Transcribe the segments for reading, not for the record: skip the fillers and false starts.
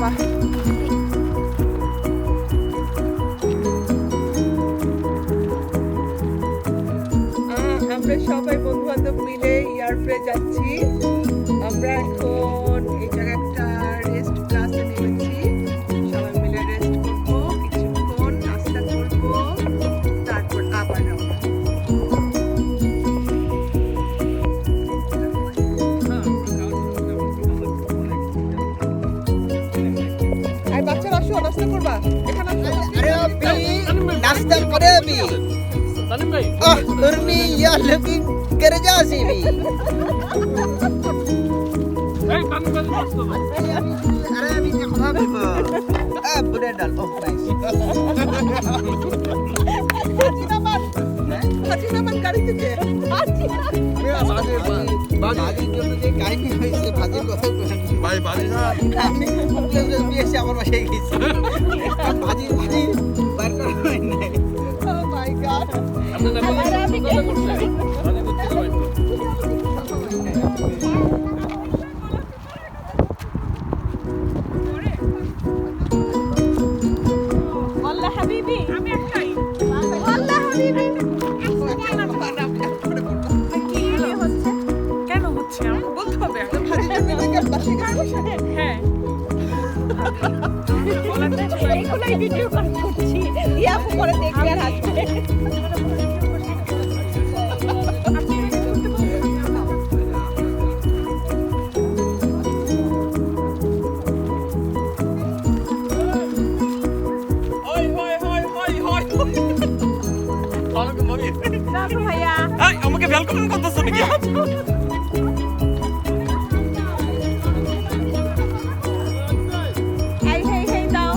বাবা। আমরা সবাই বন্ধু বান্ধব মিলে এয়ারফ্রে যাচ্ছি। আমরা এখন এই জায়গাটা রেস্ট ক্লাসে নেমেছি। সবাই মিলে রেস্ট করবো, কিছুক্ষণ নাস্তা করবো, তারপর আবার রওনা। আর বাচ্চারা আসো, নাস্তা করবা এখানে। नाश्ता करे अभी तुरनी या लुकिंग करे जा सी भी अरे अभी देखो अभी बुरे डाल ओह नाइस হাজিনামান গাড়িতে যে भाजी জন্য যে গাড়ি হইছে ভাজির কথা ভাই বাড়ি না আমি এসে আমার বাসায় গেছি ভাজি বার করা হয় নাই ও মাই গড। والله حبيبي والله حبيبي কেন হচ্ছে আমার বলতে হবে ভাজিটা মিলে বাসে গেছে। হ্যাঁ এইগুলাই ভিডিও করছি ইয়া পরে দেখবে আর হাসবে রাখো ভাইয়া আমাকে ভেলকাম করতেছো নাকি এই হেই হেই দাও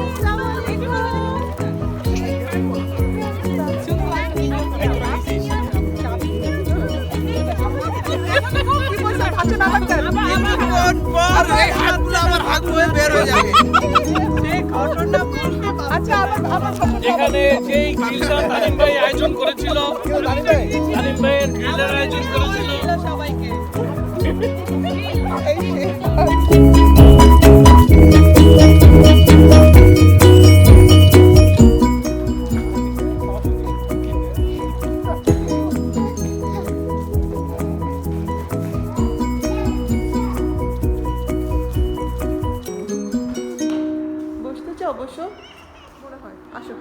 আসসালামু আলাইকুম কি বলছো ভাষণ আবার কেন? কোন পর এই হাতগুলো আমার হাত হয়ে বের হয়ে যাবে সেই ঘটনা বলতে আচ্ছা আবার এখানে যেই গ্রিলটা তানিম ভাই আয়োজন করেছিল তানিম ভাইয়ের গ্রিলের আয়োজন করেছিল সবাইকে বসতে চাও? বসো, মনে হয়। আসো।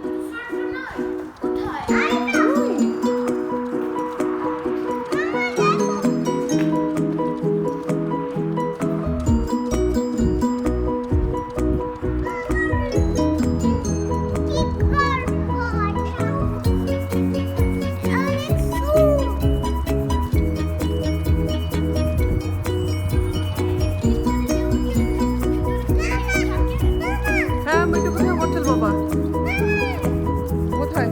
হ্যাঁ, আমি তো কোথায় হোটেল বাবা? কোথায়?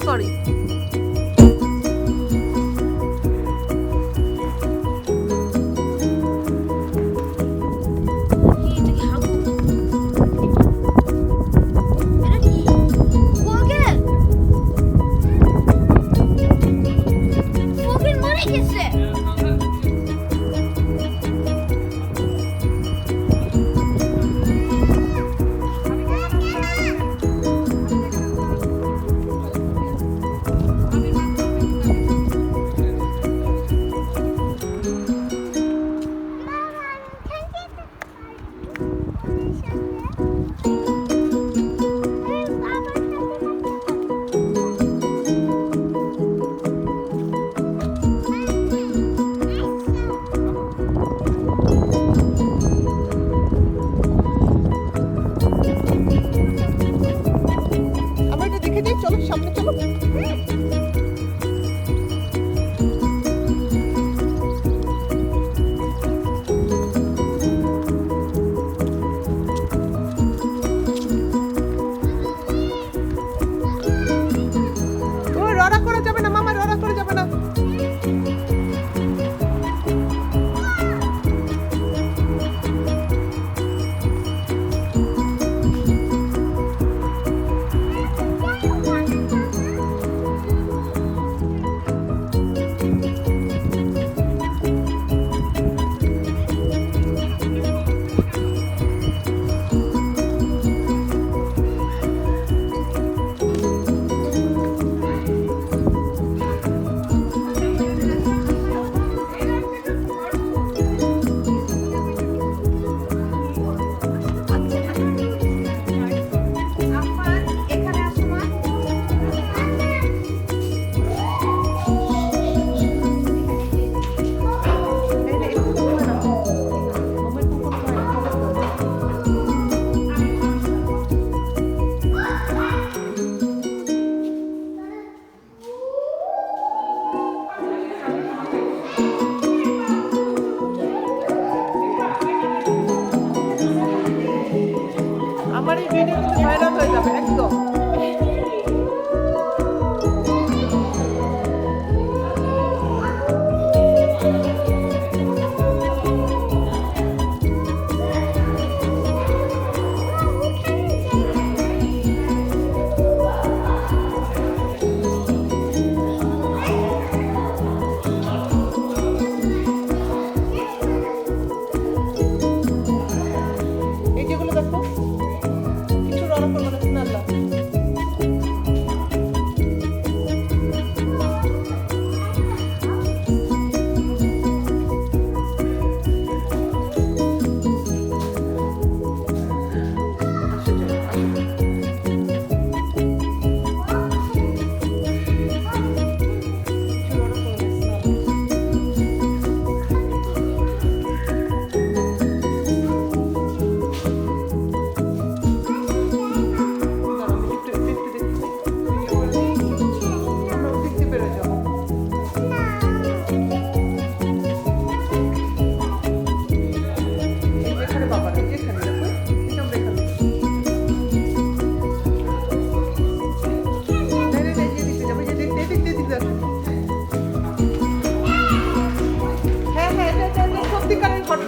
সরি।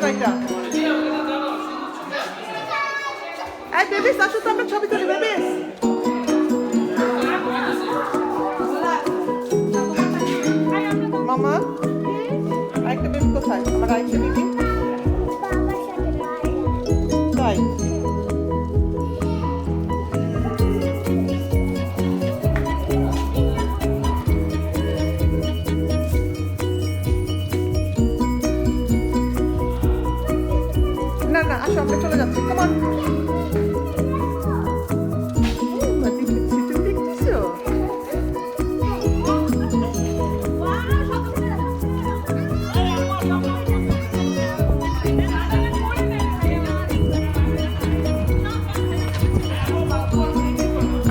কয়টা? এই বেবিস আসো তো আমরা ছবি তুলি বেবিস। মামা আরেকটা বেবি কোথায়? আমার আরেকটা বেবি তাই। না না আসো আমরা চলে যাচ্ছি কেমন দেখতেছো?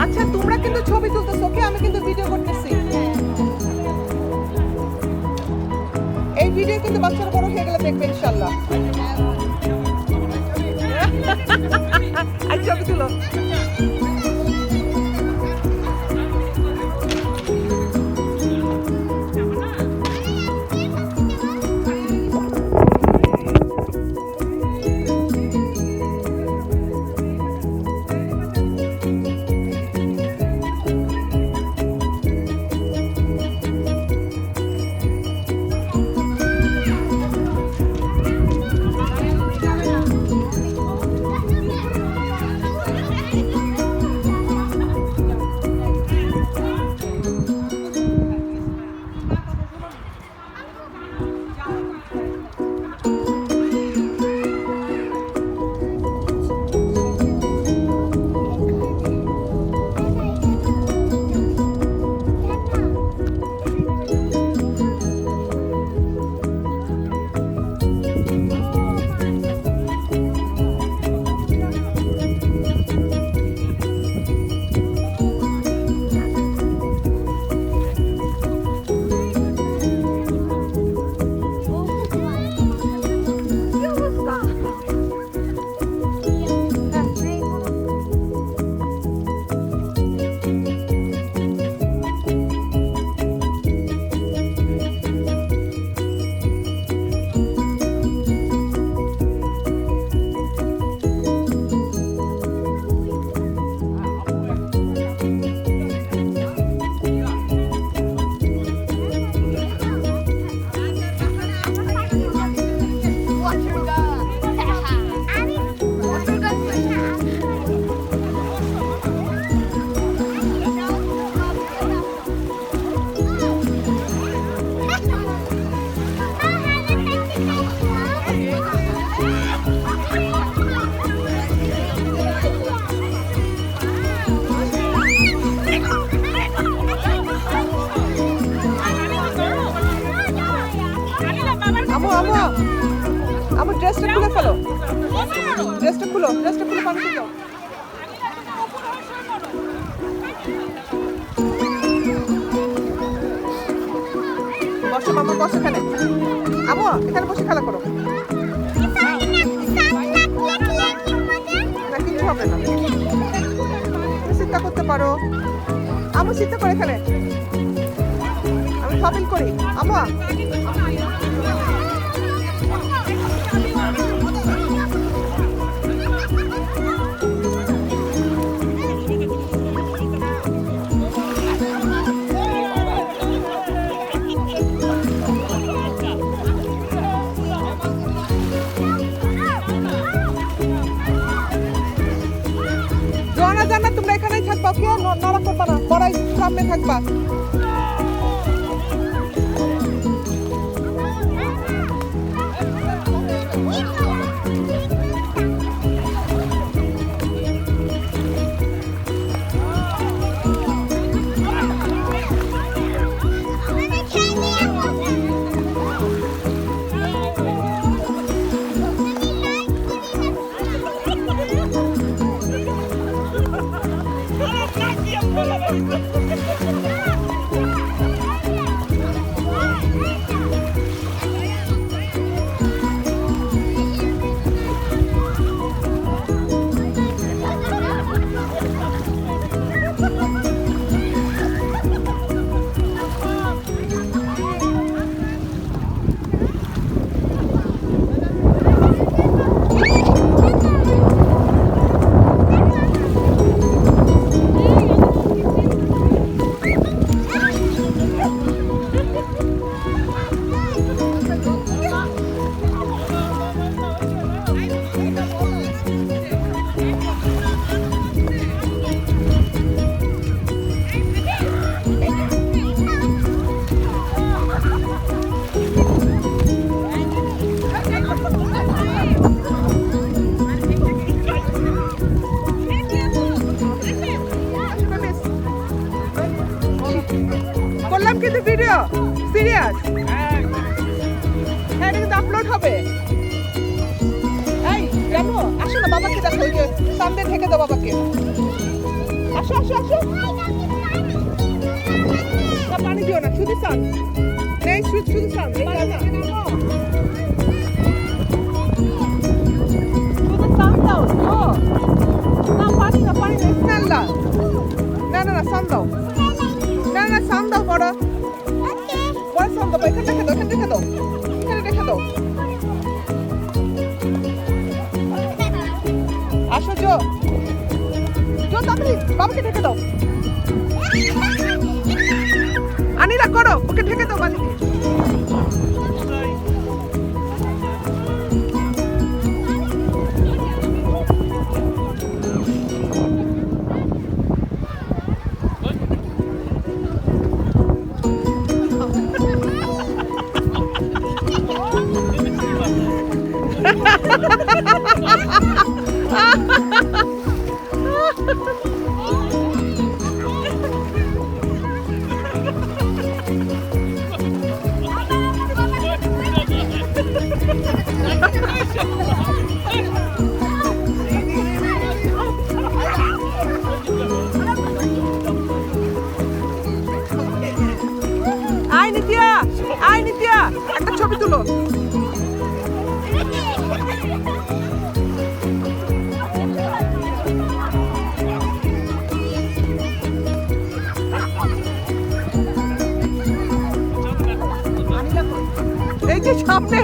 আচ্ছা তোমরা কিন্তু ছবি তুলতেছো ওকে, আমি কিন্তু ভিডিও করতেছি। এই ভিডিও কিন্তু বাচ্চারা বড় হয়ে গেলে দেখবে ইনশাআল্লাহ। আই ছবি তুলো। আমার ড্রেসটা খুলে ফেলো, ড্রেসটা খুলে পানিতে যাও। বসো মামা, বসো এখানে। আমু এখানে বসে খেলা করো। না কিছু হবে না, চিন্তা করতে পারো। আমু চিন্তা করে এখানে, আমি শপিং করি। আমু তোমরা এখানেই থাকবা, কেউ নড়া করবা না, বড়াই সামনে থাকবা। রেকর্ড হবে। এই জানো, আসো না বাবাকে দেখো, ওই যে সামনে ঢেকে দাও বাবাকে। আসো আসো আসো। না পানি দিও না, শুধু সান নেই, শুধু সান শুধু সান দাও। না পানি না, পানি না, স্মেলটা। না না না, সান দাও। না না, সান দাও বড় বড় সান দাও। এখানে রেখে দাও, এখানে রেখে দাও, এখানে রেখে দাও। আসো জো, জো তাড়াতাড়ি বাবাকে ঢেকে দাও। আনিরা করো, ওকে ঢেকে দাও বালিকে। আয় নিতিয়া, আয় নিতিয়া, একটা ছবি তুলো। এই যে সামনে।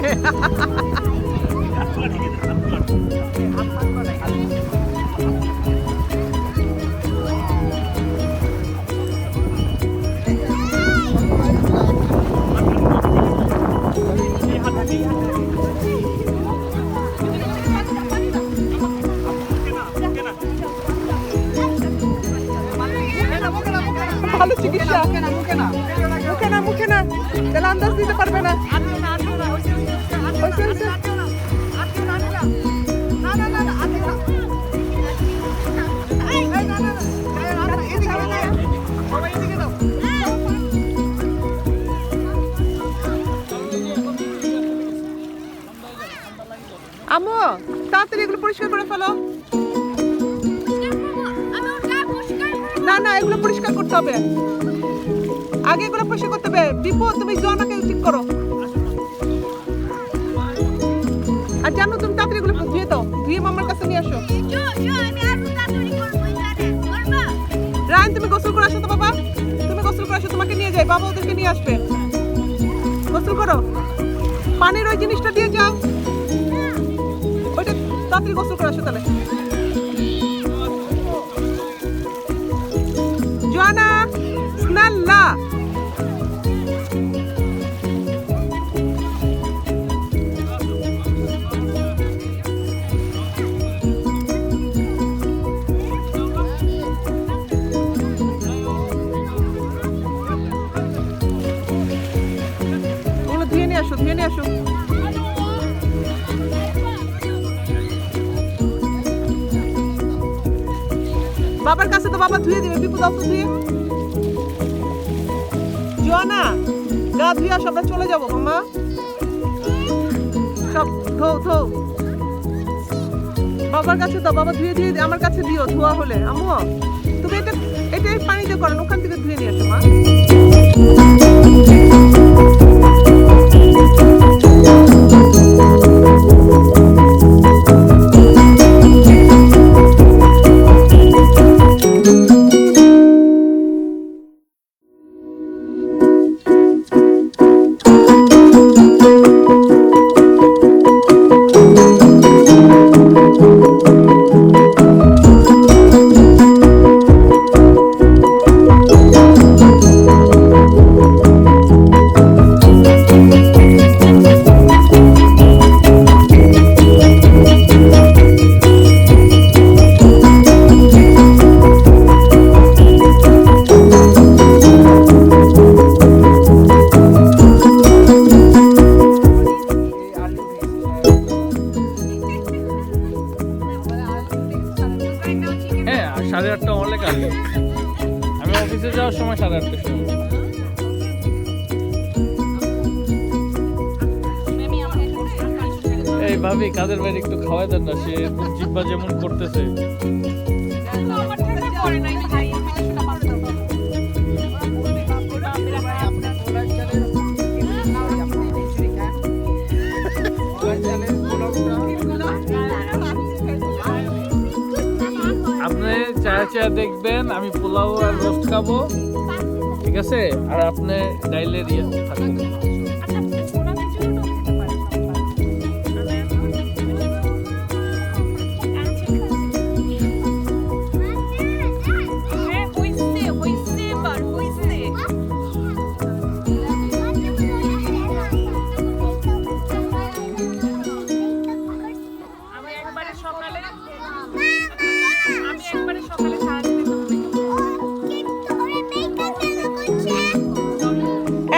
ভালো চিকিৎসা। মুখে না মুখে না মুখে না মুখে না, তাহলে আন্দাজ দিতে পারবে না। আম্মু তাড়াতাড়ি এগুলো পরিষ্কার করে ফেলো। না না, এগুলো পরিষ্কার করতে হবে, আগে এগুলো পরিষ্কার করতে হবে। দীপু তুমি জনাকে ঠিক করো। আর জানো তুমি তাড়াতাড়ি এগুলো ধুয়ে দাও, ধুয়ে মামার কাছে নিয়ে আসো। রায়ন তুমি গোসল করে আসো তো বাবা, তুমি গোসল করে আসো, তোমাকে নিয়ে যাই, বাবা ওদেরকে নিয়ে আসবে। গোসল করো, পানির ওই জিনিসটা দিয়ে যাও, ওইটা তাড়াতাড়ি গোসল করে আসো তাহলে। জোয়ানা স্নাল্লা ওগুলো ধুয়ে নিয়ে আসো, ধুয়ে নিয়ে আসো। বাবার কাছে তো বাবা ধুয়ে দিবে, বিপদ দাও তো ধুয়ে। জোয়ানা গা ধুয়ে আসো, আমরা চলে যাবো মামা। সব ধো ধো, বাবার কাছে দাও, বাবা ধুয়ে দিয়ে আমার কাছে দিও ধোয়া হলে। আম্মু তুমি এটা পানিতে করেন, ওখান থেকে ধুয়ে নিয়ে আসো মা। ভাবি কাদের বাইরে একটু খাওয়াই দেন না, সে এরকম জিব্বা যেমন করতেছে। আমার ঠান্ডা পড়ে নাই ভাই আমি সেটা পারবো না আপনার পোলার চালের আপনি খিচুড়ি খান, পোলার চালের পোলাওটা আপনি চা দেখবেন, আমি পোলাও আর রোস্ট খাবো, ঠিক আছে? আর আপনি ডাইলের ইয়ে থাকবেন।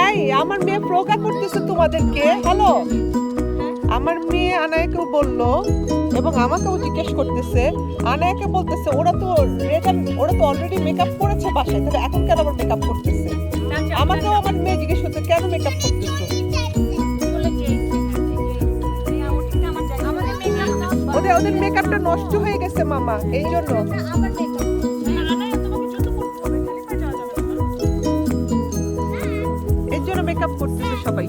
এই আমার মেয়ে প্রজ্ঞা করতেছে তোমাদেরকে। হ্যালো, আমার মেয়ে আনায়াকেও বললো এবং আমাকেও জিজ্ঞেস করতেছে। আনায়াকে বলতেছে ওরা তো অলরেডি মেকআপ করেছে বাসায়, তাহলে এখন কেন আবার মেকআপ করতেছে? আমাকেও আমার মেয়ে জিজ্ঞেস করতে কেন মেকআপ করতেছো? ওদের মেকআপটা নষ্ট হয়ে গেছে মামা, এই জন্য। এই জন্য মেকআপ করতেছে সবাই।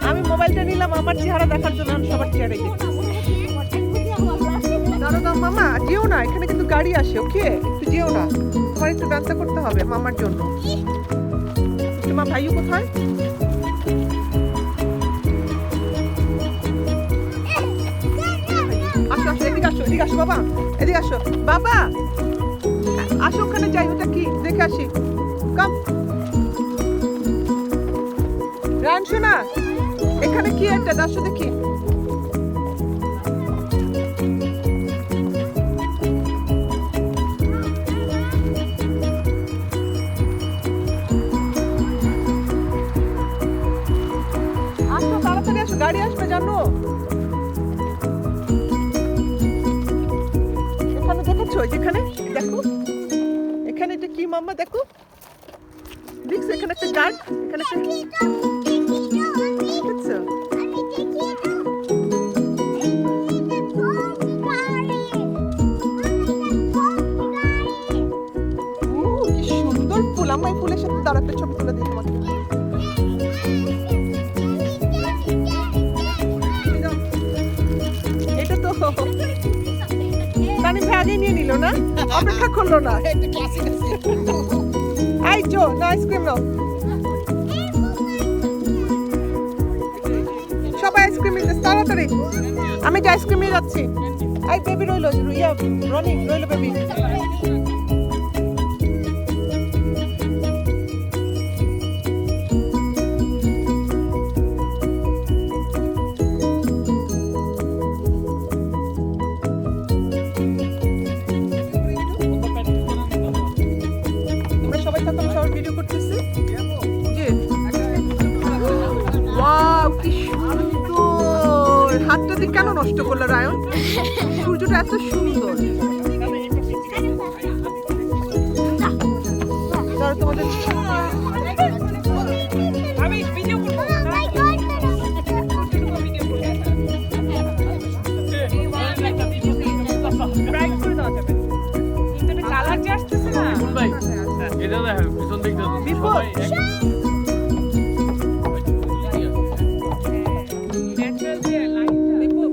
আমি মোবাইলটা নিলাম আমার চেহারা দেখার জন্য, আমি সবার চেহারা দেখি। দাঁড়াও মামা, যেও না, এখানে কিন্তু গাড়ি আসে। ওকে, একটু যেও না, তোমার একটু ব্যবস্থা করতে হবে মামার জন্য। তোমার ভাইও কোথায়? আসো আসো, এদিকে আসো, এদিকে আসো বাবা, এদিকে আসো বাবা, আসো ওখানে যাই, ওটা কি দেখে আসি। কাম রান, শোনা এখানে কি একটা আসো দেখি। আসো তাড়াতাড়ি আসো, গাড়ি আসবে জানো। এখানে দেখেছো, যেখানে দেখো, এখানে এটা কি মাম্মা দেখো, দেখছো এখানে একটা গার্ড, এখানে একটা দেখেছো? কি সুন্দর ফুল। আমার এই ফুলের সাথে দাঁড়া, একটা ছবি তুলে দিই তোমাকে। এটা তো তানিম ভাই আগে নিয়ে নিল না, অপেক্ষা করলো না। একটা ক্লাসিক আছে। এই চো না, আইসক্রিম নাও, সবাই আইসক্রিম নিতে তাড়াতাড়ি। আমি যে আইসক্রিম নিয়ে যাচ্ছি। এই বেবি রইলো, ইয়া রনি রইলো বেবি। তোমরা সবাই থাকো, আমি সবার ভিডিও করতেছি। জি, ওয়াও কি সুন্দর। হাতটা দিয়ে কেন নষ্ট করলো রায়ন? সূর্যটা এত সুন্দর। দাঁড়াও, তোমাদের আমি ভিডিও করব। ব্রাইট করে দাও যাবে। কিন্তু কালার যে আসতেছে না। বিপুল ভাই, এটা দেখেন পিছন দিক দিয়ে বিপুল। সবাই ন্যাচারাল যে লাইটটা।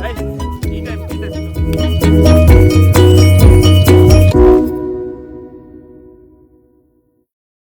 এই, ঠিক আছে।